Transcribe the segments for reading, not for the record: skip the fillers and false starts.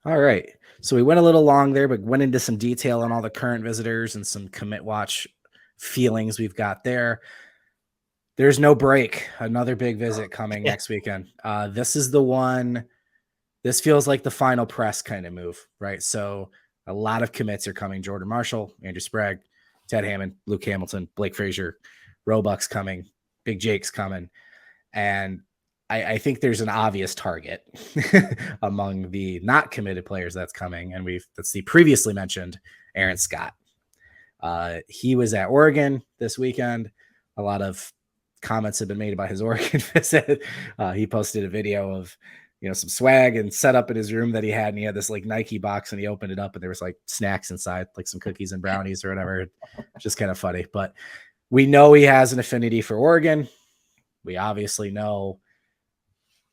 All right. So we went a little long there, but went into some detail on all the current visitors and some commit watch feelings we've got there. There's no break. Another big visit coming next weekend. This is the one. This feels like the final press kind of move, right? So a lot of commits are coming. Jordan Marshall, Andrew Sprague, Ted Hammond, Luke Hamilton, Blake Frazier, Roebuck's coming, Big Jake's coming. And I think there's an obvious target among the not committed players that's coming. And that's the previously mentioned Aaron Scott. He was at Oregon this weekend. A lot of comments have been made about his Oregon visit. He posted a video of, some swag and set up in his room that he had. And he had this like Nike box and he opened it up and there was like snacks inside, like some cookies and brownies or whatever. Just kind of funny, but we know he has an affinity for Oregon. We obviously know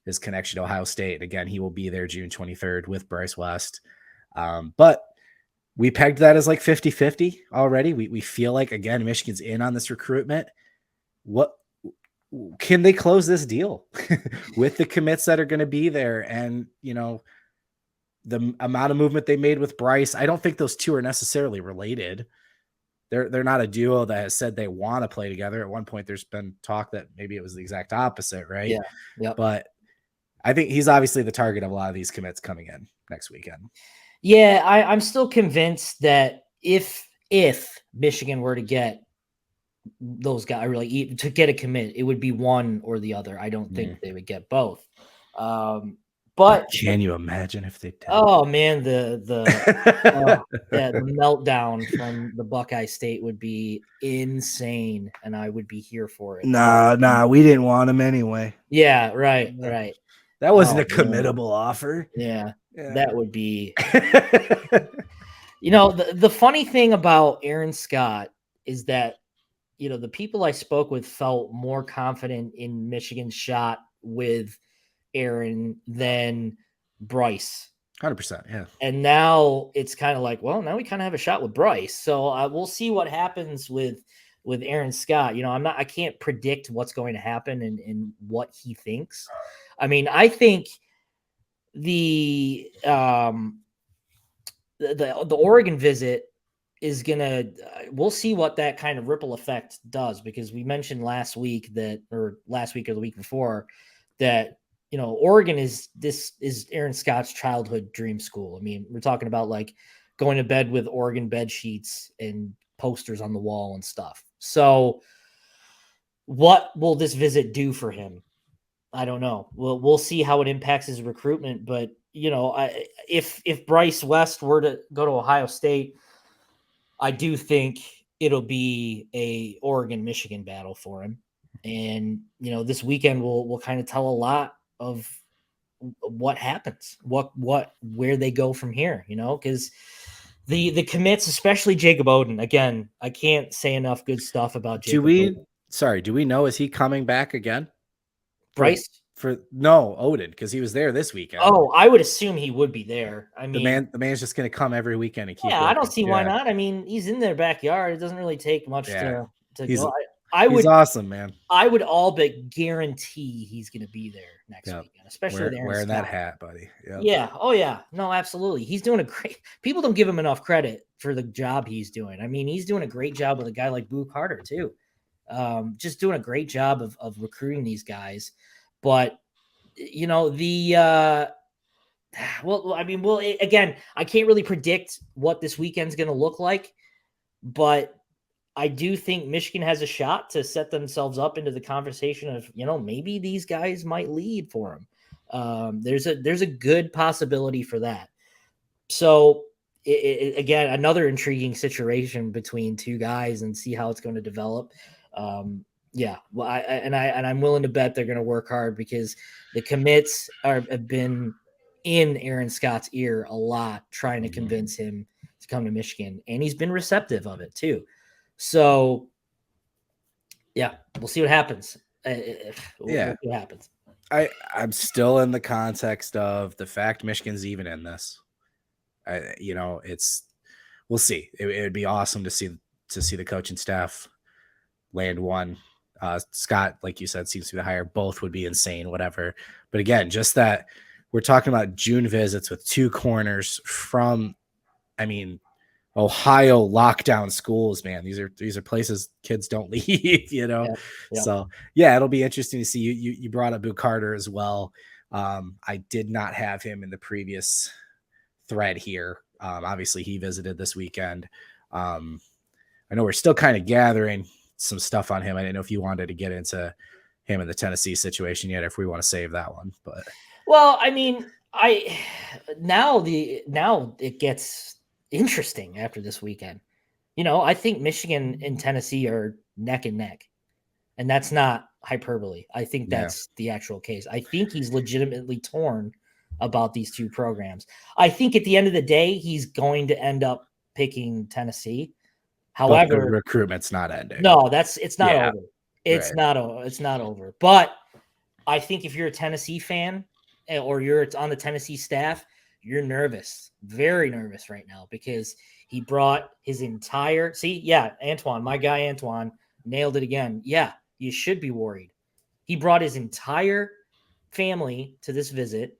his connection to Ohio State. Again, he will be there June 23rd with Bryce West. But we pegged that as like 50-50 already. We feel like, again, Michigan's in on this recruitment. What can they close this deal with the commits that are going to be there? And, the amount of movement they made with Bryce, I don't think those two are necessarily related. They're not a duo that has said they want to play together. At one point, there's been talk that maybe it was the exact opposite, right? Yeah. Yep. But I think he's obviously the target of a lot of these commits coming in next weekend. Yeah, I'm still convinced that if Michigan were to get those guys, really to get a commit, it would be one or the other. I don't think they would get both. But can you imagine if they did? Oh man, the meltdown from the Buckeye State would be insane, and I would be here for it. Nah, we didn't want him anyway. Yeah, right. That wasn't a committable offer. Yeah, that would be. The funny thing about Aaron Scott is that, the people I spoke with felt more confident in Michigan's shot with Aaron than Bryce. 100%. Yeah. And now it's kind of like, well, now we kind of have a shot with Bryce. So we'll see what happens with Aaron Scott. I can't predict what's going to happen and what he thinks. I mean, I think the Oregon visit is we'll see what that kind of ripple effect does, because we mentioned last week or the week before that, Oregon is Aaron Scott's childhood dream school. I mean, we're talking about like going to bed with Oregon bed sheets and posters on the wall and stuff. So what will this visit do for him? I don't know. We'll see how it impacts his recruitment. But, if Bryce West were to go to Ohio State, I do think it'll be a Oregon-Michigan battle for him. And, this weekend will kind of tell a lot of what happens, where they go from here, because the commits, especially Jacob Oden, again, I can't say enough good stuff about Jacob. Do we know, is he coming back again? Bryce? Oden, because he was there this weekend. Oh, I would assume he would be there. I mean, the man's just going to come every weekend and keep. Yeah, I don't see why not. I mean, he's in their backyard. It doesn't really take much to go. He's awesome, man. I would all but guarantee he's going to be there next weekend, especially wearing that hat, buddy. Yep. Yeah. Oh yeah. No, absolutely. He's doing people don't give him enough credit for the job he's doing. I mean, he's doing a great job with a guy like Boo Carter too. Just doing a great job of recruiting these guys. But, again, I can't really predict what this weekend's going to look like, but I do think Michigan has a shot to set themselves up into the conversation of, maybe these guys might lead for them. There's a good possibility for that. So again, another intriguing situation between two guys, and see how it's going to develop. Yeah, well, I'm willing to bet they're going to work hard, because the commits have been in Aaron Scott's ear a lot, trying to convince him to come to Michigan, and he's been receptive of it too. So, yeah, we'll see what happens. We'll see what happens. I'm still in the context of the fact Michigan's even in this. We'll see. It would be awesome to see the coaching staff land one. Scott, like you said, seems to be the higher. Both would be insane, whatever. But again, just that we're talking about June visits with 2 corners from, I mean, Ohio lockdown schools, man. These are places kids don't leave, you know? Yep, yep. So yeah, it'll be interesting to see. You brought up Boo Carter as well. I did not have him in the previous thread here. Obviously he visited this weekend. I know we're still kind of gathering some stuff on him. I didn't know if you wanted to get into him in the Tennessee situation yet, if we want to save that one, but well, I mean, now it gets interesting after this weekend. I think Michigan and Tennessee are neck and neck, and that's not hyperbole. I think that's the actual case. I think he's legitimately torn about these 2 programs. I think at the end of the day, he's going to end up picking Tennessee. However, the recruitment's not ending. No, it's not over. It's right. not over. But I think if you're a Tennessee fan or you're on the Tennessee staff, you're nervous, very nervous right now, because he brought his entire Antoine, my guy Antoine, nailed it again. Yeah, you should be worried. He brought his entire family to this visit.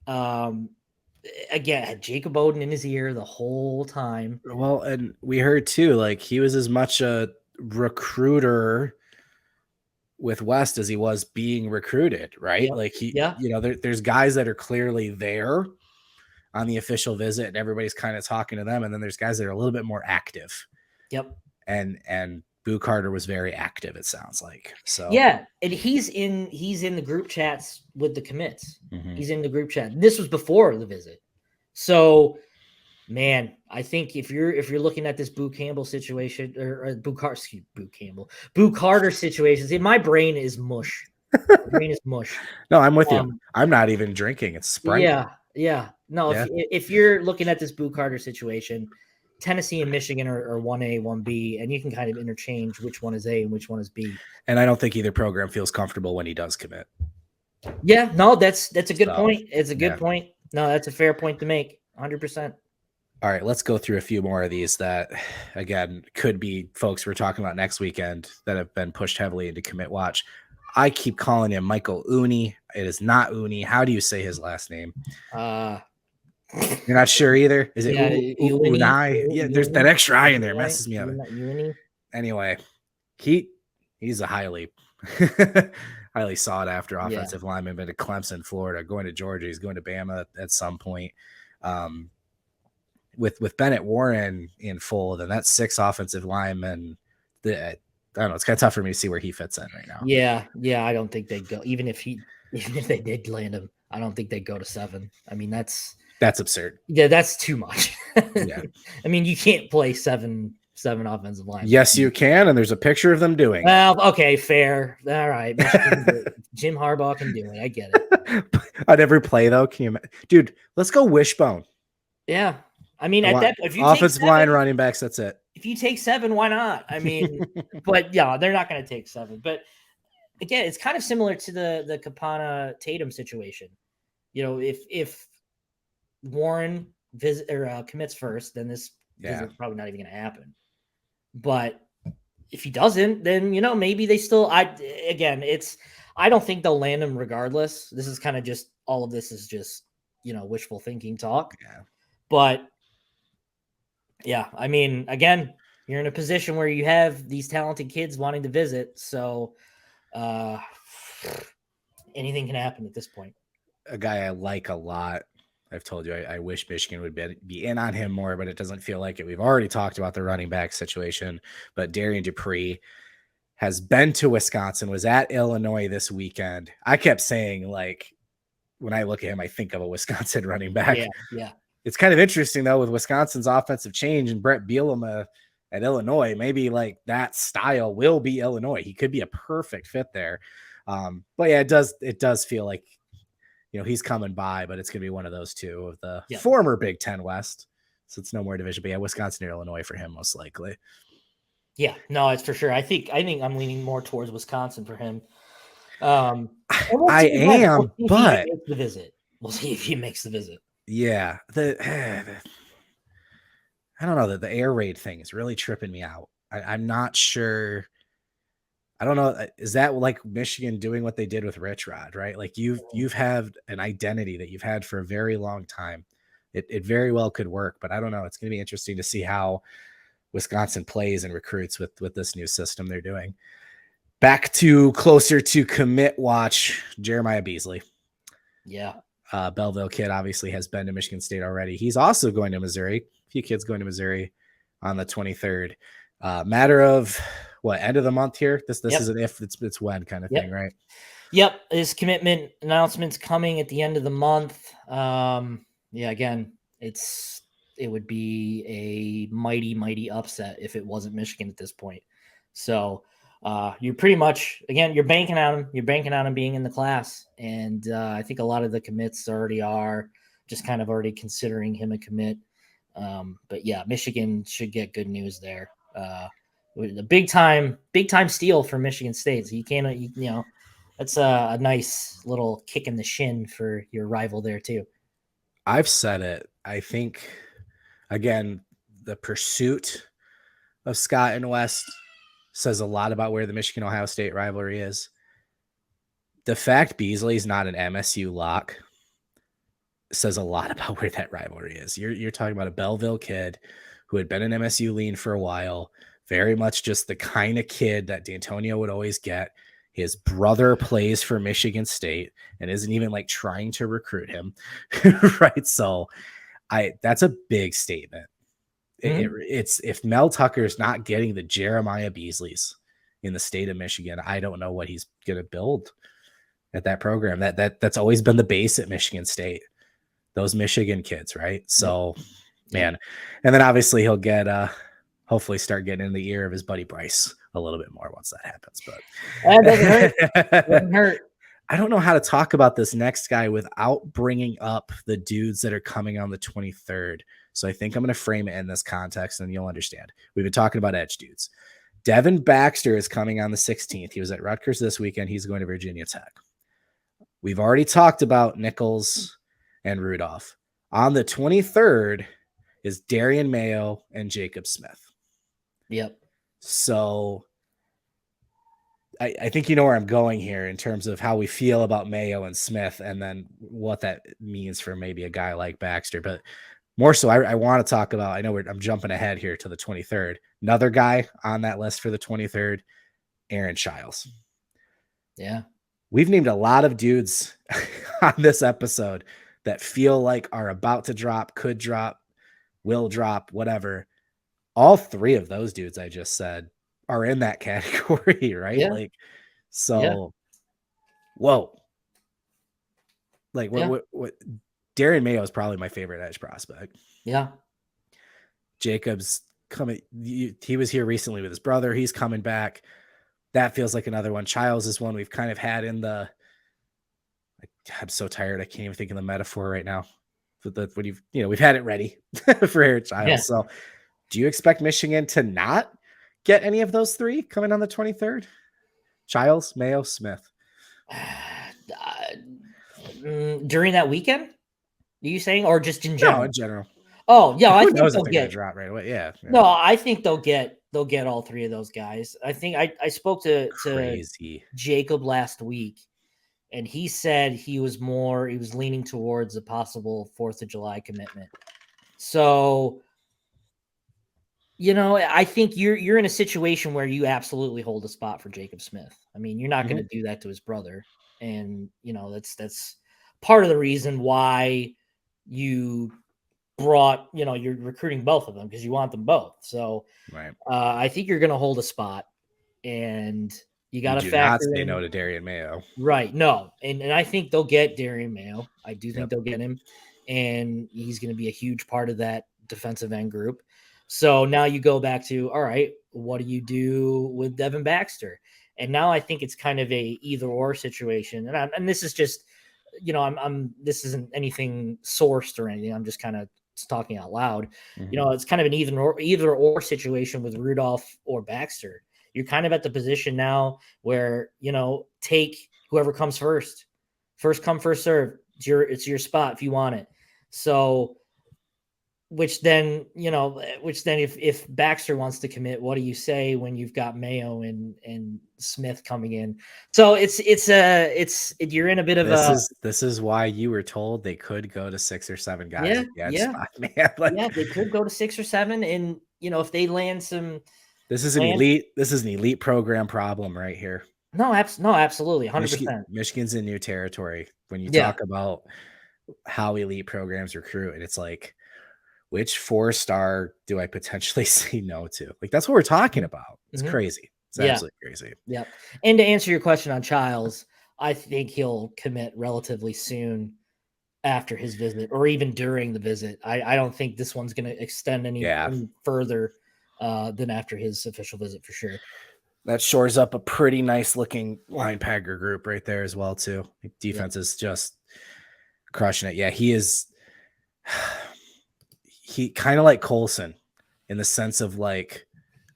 Again, had Jacob Oden in his ear the whole time. Well, and we heard too, like he was as much a recruiter with West as he was being recruited, right? Yep. Like there's guys that are clearly there on the official visit and everybody's kind of talking to them. And then there's guys that are a little bit more active. Yep. And Boo Carter was very active, it sounds like. So yeah, and he's in the group chats with the commits. Mm-hmm. He's in the group chat. This was before the visit. So, man, I think if you're looking at this Boo Campbell situation or Boo Carter situation, see, my brain is mush. My brain is mush. No, I'm with you. I'm not even drinking. It's Sprite. Yeah. No, if you're looking at this Boo Carter situation, Tennessee and Michigan are 1A, 1B, and you can kind of interchange which one is A and which one is B. And I don't think either program feels comfortable when he does commit. Yeah, no, that's a good point. It's a good point. No, that's a fair point to make. 100%. All right, let's go through a few more of these that, again, could be folks we're talking about next weekend that have been pushed heavily into commit watch. I keep calling him Michael Uni. It is not Uni. How do you say his last name? You're not sure either? Is it Unai? Yeah, there's that extra I in there. Messes me up. Anyway, he's a highly sought after offensive lineman. Been to Clemson, Florida, going to Georgia. He's going to Bama at some point. With Bennett Warren in full, then that's 6 offensive linemen. I don't know. It's kind of tough for me to see where he fits in right now. Yeah. I don't think they'd go. Even if they did land him, I don't think they'd go to 7. I mean, that's absurd. Yeah, that's too much. Yeah. I mean, you can't play seven offensive linemen. Yes, you can, and there's a picture of them doing. Well, okay, fair. All right, Jim Harbaugh can do it. I get it. On every play, though, can you, dude? Let's go wishbone. Yeah, I mean, at that, if you offensive line, running backs, that's it. If you take 7, why not? I mean, but yeah, they're not going to take 7. But again, it's kind of similar to the Capana Tatum situation. If Warren commits first, then this is probably not even going to happen. But if he doesn't, then maybe they still. I don't think they'll land him regardless. This is kind of just all of this is just wishful thinking talk. Yeah. But yeah, I mean, again, you're in a position where you have these talented kids wanting to visit, so anything can happen at this point. A guy I like a lot. I've told you I wish Michigan would be in on him more, but it doesn't feel like it. We've already talked about the running back situation, but Darian Dupree has been to Wisconsin, was at Illinois this weekend. I kept saying, like, when I look at him, I think of a Wisconsin running back. Yeah. It's kind of interesting, though, with Wisconsin's offensive change and Brett Bielema at Illinois, maybe like that style will be Illinois. He could be a perfect fit there. But yeah, it does feel like, he's coming by, but it's going to be one of those two of the former Big Ten West. So it's no more division, but yeah, Wisconsin or Illinois for him, most likely. Yeah, no, it's for sure. I think I'm leaning more towards Wisconsin for him. But the visit. We'll see if he makes the visit. Yeah, I don't know, the air raid thing is really tripping me out. I'm not sure. I don't know. Is that like Michigan doing what they did with Rich Rod, right? Like you've had an identity that you've had for a very long time. It very well could work, but I don't know. It's going to be interesting to see how Wisconsin plays and recruits with this new system they're doing. Back to closer to commit watch, Jeremiah Beasley. Yeah. Belleville kid obviously has been to Michigan State already. He's also going to Missouri. A few kids going to Missouri on the 23rd. Matter of what, end of the month here? This is an if, it's when kind of thing, right? Yep. His commitment announcement's coming at the end of the month. Again, it would be a mighty upset if it wasn't Michigan at this point. So you're pretty much, again, you're banking on him. You're banking on him being in the class. And I think a lot of the commits already are just kind of already considering him a commit. But yeah, Michigan should get good news there. A big time steal for Michigan State. So you can't, that's a nice little kick in the shin for your rival there too. I've said it. I think, again, the pursuit of Scott and West says a lot about where the Michigan-Ohio State rivalry is. The fact Beasley's not an MSU lock says a lot about where that rivalry is. You're talking about a Belleville kid who had been an MSU lean for a while, very much just the kind of kid that D'Antonio would always get. His brother plays for Michigan State and isn't even like trying to recruit him. Right. So that's a big statement. It's if Mel Tucker's not getting the Jeremiah Beasleys in the state of Michigan, I don't know what he's going to build at that program. That's always been the base at Michigan State, those Michigan kids. Right. So, man. And then obviously he'll get, hopefully start getting in the ear of his buddy Bryce a little bit more once that happens. But that doesn't hurt. Doesn't hurt. I don't know how to talk about this next guy without bringing up the dudes that are coming on the 23rd. So I think I'm going to frame it in this context and you'll understand. We've been talking about edge dudes. Devin Baxter is coming on the 16th. He was at Rutgers this weekend. He's going to Virginia Tech. We've already talked about Nichols and Rudolph. On the 23rd is Darian Mayo and Jacob Smith. Yep. So I think you know where I'm going here in terms of how we feel about Mayo and Smith and then what that means for maybe a guy like Baxter. But more so, I want to talk about, I'm jumping ahead here to the 23rd. Another guy on that list for the 23rd, Aaron Chiles. Yeah. We've named a lot of dudes on this episode that feel like are about to drop, could drop, will drop, whatever. All three of those dudes I just said are in that category, right? Yeah. Like, so, whoa. Like, what Darren Mayo is probably my favorite edge prospect. Yeah. Jacobs coming. He was here recently with his brother. He's coming back. That feels like another one. Chiles is one we've kind of had in the. I'm so tired. I can't even think of the metaphor right now. But when we've had it ready for Aaron Chiles. Yeah. So, do you expect Michigan to not get any of those three coming on the 23rd? Chiles, Mayo, Smith. During that weekend, are you saying, or just in general? No, in general. Oh yeah, I think they'll get drop right away. Yeah. No, I think they'll get all three of those guys. I think I spoke to Jacob last week, and he said he was leaning towards a possible 4th of July commitment. So, I think you're in a situation where you absolutely hold a spot for Jacob Smith. I mean, you're not going to do that to his brother. And, that's part of the reason why you brought, you're recruiting both of them because you want them both. So right. I think you're going to hold a spot, and you got to factor not say in. No to Darian Mayo. Right. No. And I think they'll get Darian Mayo. I do think they'll get him, and he's going to be a huge part of that defensive end group. So now you go back to, all right, what do you do with Devin Baxter? And now I think it's kind of a either or situation. And this is just, this isn't anything sourced or anything. I'm just kind of talking out loud. Mm-hmm. It's kind of an either or situation with Rudolph or Baxter. You're kind of at the position now where, take whoever comes first. First come, first serve. It's your spot if you want it. So which then if Baxter wants to commit, what do you say when you've got Mayo and Smith coming in? So you're in a bit of this is why you were told they could go to 6 or 7 guys yeah, at the edge yeah, spot, man. Like, yeah, they could go to 6 or 7, and if they land some this is an elite program problem right here. no, absolutely, 100%. Michigan's in new territory when you Yeah. talk about how elite programs recruit, and it's like, which 4-star do I potentially say no to? Like, that's what we're talking about. It's Mhm. crazy. It's Yeah. absolutely crazy. Yeah. And to answer your question on Childs, I think he'll commit relatively soon after his visit, or even during the visit. I don't think this one's going to extend any further than after his official visit for sure. That shores up a pretty nice looking linebacker group right there as well too. Defense is just crushing it. Yeah, he is. He kind of like Colson in the sense of like,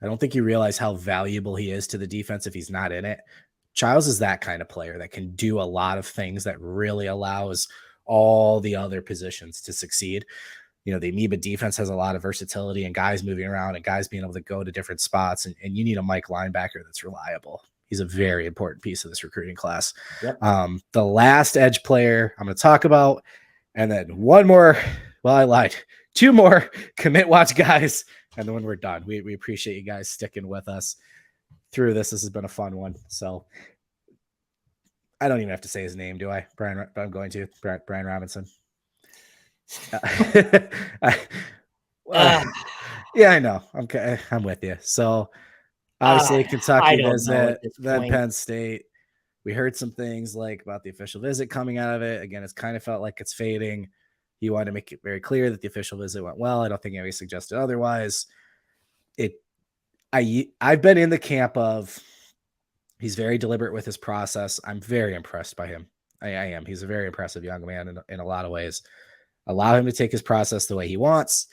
I don't think you realize how valuable he is to the defense if he's not in it. Childs is that kind of player that can do a lot of things that really allows all the other positions to succeed. The amoeba defense has a lot of versatility and guys moving around and guys being able to go to different spots. And you need a Mike linebacker that's reliable. He's a very important piece of this recruiting class. Yep. The last edge player I'm going to talk about, and then one more. Well, I lied. 2 more commit watch guys, and then when we're done, we appreciate you guys sticking with us through this. This has been a fun one. So I don't even have to say his name, do I? Brian, I'm going to. Brian Robinson. Yeah, I know. I'm with you. So obviously Kentucky visit, then Penn State. We heard some things like about the official visit coming out of it. Again, it's kind of felt like it's fading. He wanted to make it very clear that the official visit went well. I don't think anybody suggested otherwise. I've been in the camp of he's very deliberate with his process. I'm very impressed by him. I am. He's a very impressive young man in a lot of ways. Allow him to take his process the way he wants.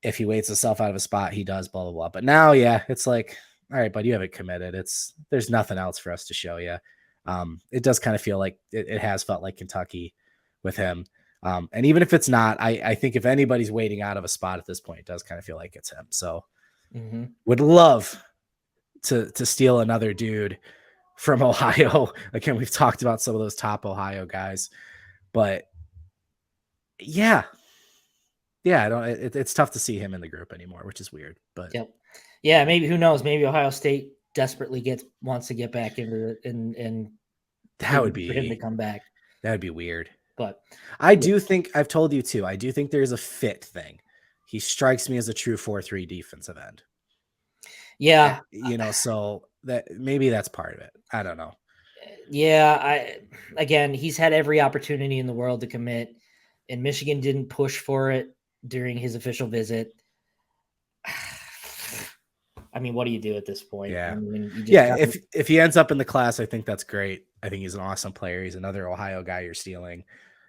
If he waits himself out of a spot, he does, blah, blah, blah. But now, yeah, it's like, all right, but you haven't committed. There's nothing else for us to show you. It does kind of feel like it has felt like Kentucky with him. And even if it's not, I think if anybody's waiting out of a spot at this point, it does kind of feel like it's him. So would love to steal another dude from Ohio. Again, we've talked about some of those top Ohio guys, but yeah, I don't. It's tough to see him in the group anymore, which is weird. But yeah, maybe who knows? Maybe Ohio State desperately wants to get back into it, and that would be for him to come back. That would be weird. But I do think I've told you too. I do think there's a fit thing. He strikes me as a true 4-3 defensive end. Yeah, so that maybe that's part of it. I don't know. Yeah, again, he's had every opportunity in the world to commit, and Michigan didn't push for it during his official visit. I mean, what do you do at this point? Yeah, I mean, if he ends up in the class, I think that's great. I think he's an awesome player. He's another Ohio guy you're stealing.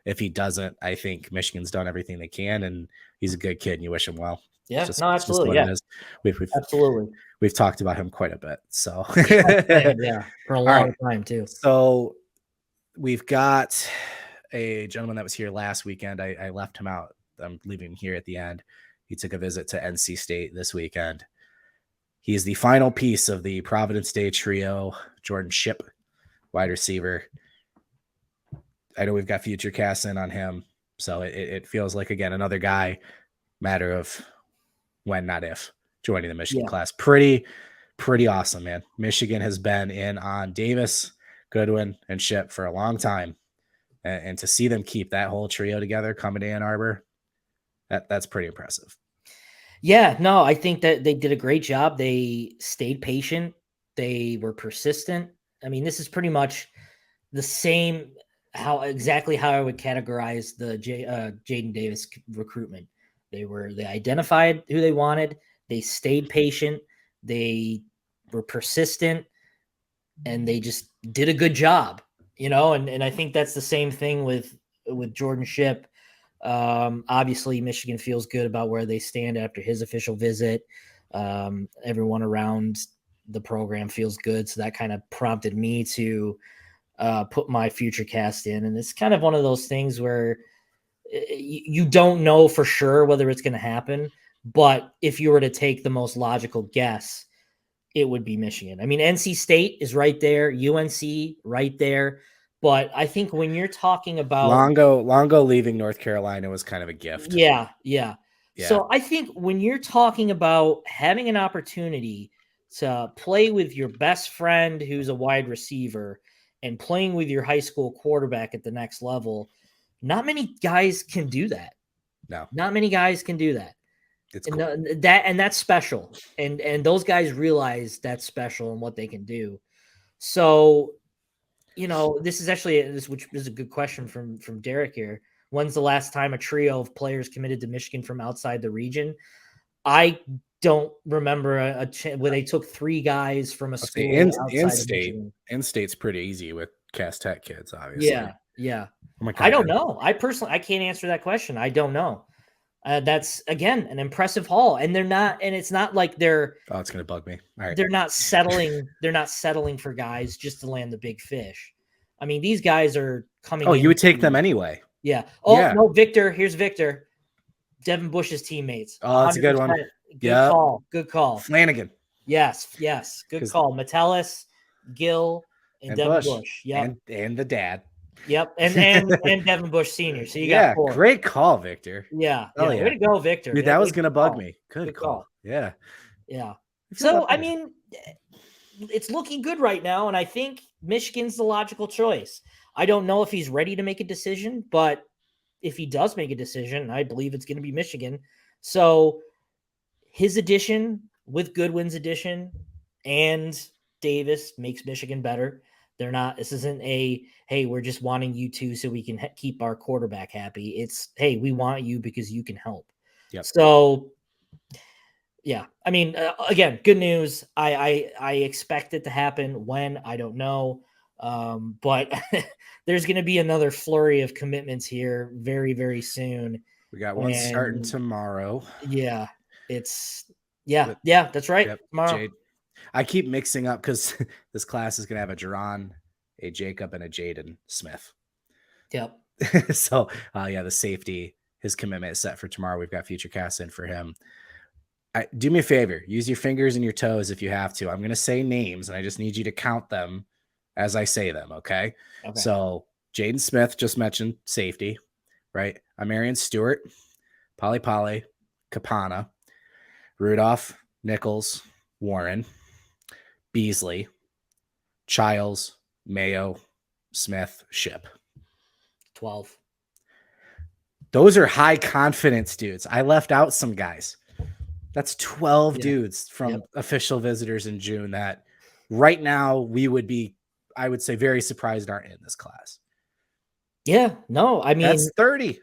If he doesn't, I think Michigan's done everything they can, and he's a good kid, and you wish him well. Yeah, absolutely. Yeah, absolutely. We've talked about him quite a bit. So yeah, for a long time too. So we've got a gentleman that was here last weekend. I left him out. I'm leaving him here at the end. He took a visit to NC State this weekend. He is the final piece of the Providence Day trio. Jordan Shipp, wide receiver. I know we've got future casts in on him. So it feels like, again, another guy, matter of when, not if, joining the Michigan class. Pretty awesome, man. Michigan has been in on Davis, Goodwin, and Shipp for a long time. And to see them keep that whole trio together coming to Ann Arbor, that's pretty impressive. Yeah, no, I think that they did a great job. They stayed patient. They were persistent. I mean, this is pretty much the same exactly how I would categorize the Jaden Davis recruitment. They identified who they wanted. They stayed patient. They were persistent, and they just did a good job, and I think that's the same thing with Jordan Shipp. Obviously Michigan feels good about where they stand after his official visit. Everyone around the program feels good. So that kind of prompted me to put my future cast in. And it's kind of one of those things where you don't know for sure whether it's going to happen. But if you were to take the most logical guess, it would be Michigan. I mean, NC State is right there, UNC right there. But I think when you're talking about Longo leaving North Carolina was kind of a gift. yeah. Yeah. So I think when you're talking about having an opportunity to play with your best friend who's a wide receiver and playing with your high school quarterback at the next level, not many guys can do that. No, Not many guys can do that. it's And cool. that's special. And those guys realize that's special and what they can do. So, this is actually which is a good question from Derek here. When's the last time a trio of players committed to Michigan from outside the region? I don't remember where they took 3 guys from a school outside of Michigan. In-state's pretty easy with Cass Tech kids, obviously. Yeah. Oh my God. I don't know. I can't answer that question. I don't know. That's again an impressive haul, and it's not like they're. Oh, it's gonna bug me. All right. They're not settling. They're not settling for guys just to land the big fish. I mean, these guys are coming. Oh, you would take them anyway. Yeah. Oh yeah. No, Victor. Here's Victor. Devin Bush's teammates. Oh, that's a good one. Good call. Good call. Flanagan. Yes. Good call. Metellus, Gill, and Devin Bush. Yeah. And the dad. Yep. And Devin Bush Sr. So you got 4. Great call, Victor. Yeah. Way to go, Victor. Dude, that was gonna bug me. Good call. Yeah. So I mean, it's looking good right now, and I think Michigan's the logical choice. I don't know if he's ready to make a decision, but if he does make a decision, I believe it's going to be Michigan. So his addition with Goodwin's addition and Davis makes Michigan better. This isn't hey, we're just wanting you two so we can keep our quarterback happy. It's, hey, we want you because you can help. Yep. So yeah, I mean, again, good news. I expect it to happen. When, I don't know. But there's going to be another flurry of commitments here very, very soon. We got one starting tomorrow. Yeah, that's right. Yep, tomorrow. Jade. I keep mixing up because this class is going to have a Jerron, a Jacob, and a Jaden Smith. Yep. So, the safety, his commitment is set for tomorrow. We've got future casts in for him. Do me a favor. Use your fingers and your toes if you have to. I'm going to say names, and I just need you to count them as I say them, okay? So, Jaden Smith, just mentioned, safety, right? Marion Stewart, Polly, Capana, Rudolph, Nichols, Warren, Beasley, Childs, Mayo, Smith, Ship. 12. Those are high confidence dudes. I left out some guys. That's 12 dudes from official visitors in June that right now we would be, I would say, very surprised aren't in this class. Yeah, no, I mean, that's 30.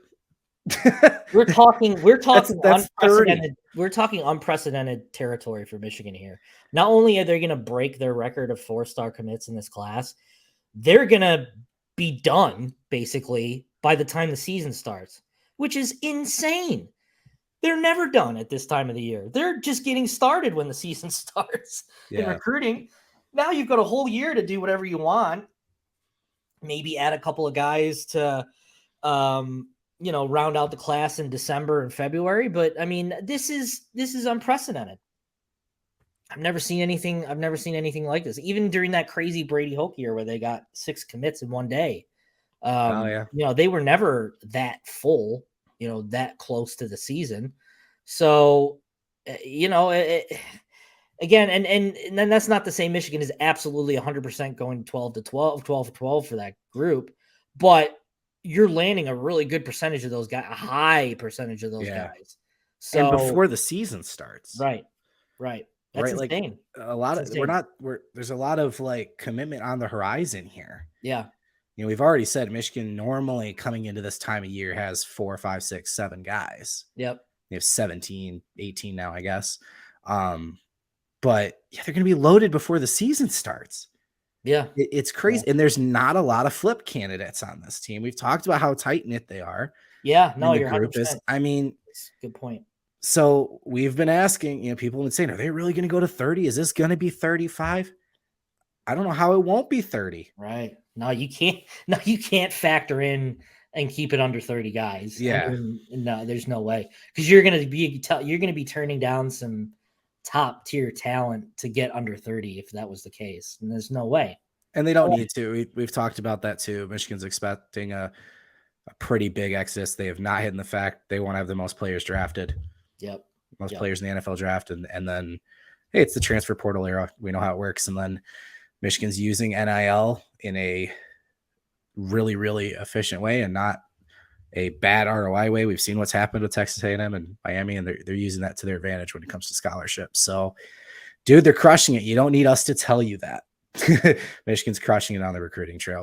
we're talking that's unprecedented. We're talking unprecedented territory for Michigan here. Not only are they going to break their record of 4-star commits in this class, they're going to be done basically by the time the season starts, which is insane. They're never done at this time of the year. They're just getting started when the season starts in recruiting. Now you've got a whole year to do whatever you want. Maybe add a couple of guys to, round out the class in December and February. But I mean, this is unprecedented. I've never seen anything like this. Even during that crazy Brady Hoke year where they got 6 commits in one day. They were never that full, that close to the season. So, again, and then that's not to say Michigan is absolutely 100% going 12 for 12 for that group, but you're landing a really good percentage of those guys, a high percentage of those guys. So, and before the season starts. Right. That's insane. Like there's a lot of like commitment on the horizon here. Yeah. We've already said Michigan normally coming into this time of year has 4, 5, 6, 7 guys. Yep. They have 17, 18 now, I guess. But they're going to be loaded before the season starts. Yeah. It's crazy. Yeah. And there's not a lot of flip candidates on this team. We've talked about how tight knit they are. Yeah. No, you're 100%. Good point. So we've been asking, people have been saying, are they really going to go to 30? Is this going to be 35? I don't know how it won't be 30. Right. No, you can't factor in and keep it under 30 guys. Yeah. No, there's no way, because you're going to be turning down some top tier talent to get under 30 if that was the case, and there's no way. And they don't need to. We've talked about that too. Michigan's expecting a pretty big exodus. They have not hidden the fact they want to have the most players drafted. Yep. Most players in the NFL draft. And then, hey, it's the transfer portal era. We know how it works. And then Michigan's using NIL in a really, really efficient way and not a bad ROI way. We've seen what's happened with Texas A&M and Miami, and they're using that to their advantage when it comes to scholarships. So, dude, they're crushing it. You don't need us to tell you that. Michigan's crushing it on the recruiting trail.